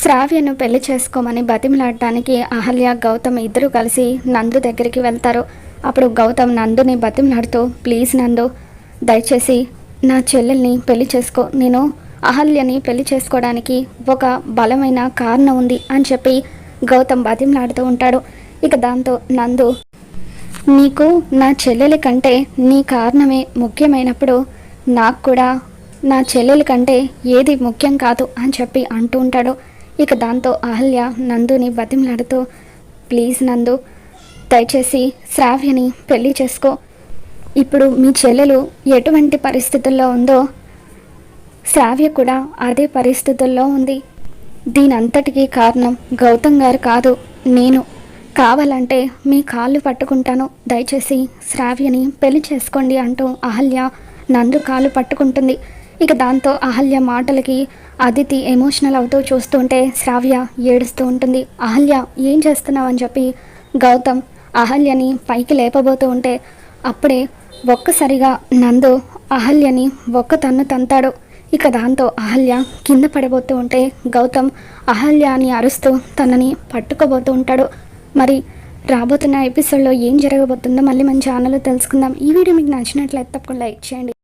శ్రావ్యను పెళ్లి చేసుకోమని బతిమలాడటానికి అహల్య గౌతమ్ ఇద్దరు కలిసి నందు దగ్గరికి వెళ్తారు. అప్పుడు గౌతమ్ నందుని బతిమలాడుతూ, ప్లీజ్ నందు, దయచేసి నా చెల్లెల్ని పెళ్లి చేసుకో, నేను అహల్యని పెళ్లి చేసుకోవడానికి ఒక బలమైన కారణం ఉంది అని చెప్పి గౌతమ్ బతిమలాడుతూ ఉంటాడు. ఇక దాంతో నందు, నీకు నా చెల్లెలి కంటే నీ కారణమే ముఖ్యమైనప్పుడు నాకు కూడా నా చెల్లెలి కంటే ఏది ముఖ్యం కాదు అని చెప్పి అంటూ ఉంటాడు. ఇక దాంతో అహల్య నందుని బతిమలాడుతూ, ప్లీజ్ నందు, దయచేసి శ్రావ్యని పెళ్లి చేసుకో, ఇప్పుడు మీ చెల్లెలు ఎటువంటి పరిస్థితుల్లో ఉందో శ్రావ్య కూడా అదే పరిస్థితుల్లో ఉంది. దీనంతటికీ కారణం గౌతమ్ గారు కాదు, నేను. కావాలంటే మీ కాళ్ళు పట్టుకుంటాను, దయచేసి శ్రావ్యని పెళ్లి చేసుకోండి అంటూ అహల్య నందు కాళ్ళు పట్టుకుంటుంది. ఇక దాంతో అహల్య మాటలకి అదితి ఎమోషనల్ అవుతూ చూస్తుంటే శ్రావ్య ఏడుస్తూ ఉంటుంది. అహల్య ఏం చేస్తున్నావు అని చెప్పి గౌతమ్ అహల్యని పైకి లేపబోతూ ఉంటే అప్పుడే ఒక్కసారిగా నందు అహల్యని ఒక్క తన్ను తంతాడు. ఇక దాంతో అహల్య కింద పడబోతూ ఉంటే గౌతమ్ అహల్య అని అరుస్తూ తనని పట్టుకోబోతూ ఉంటాడు. మరి రాబోతున్న ఎపిసోడ్లో ఏం జరగబోతుందో మళ్ళీ మన ఛానల్లో తెలుసుకుందాం. ఈ వీడియో మీకు నచ్చినట్లయితే తప్పకుండా లైక్ చేయండి.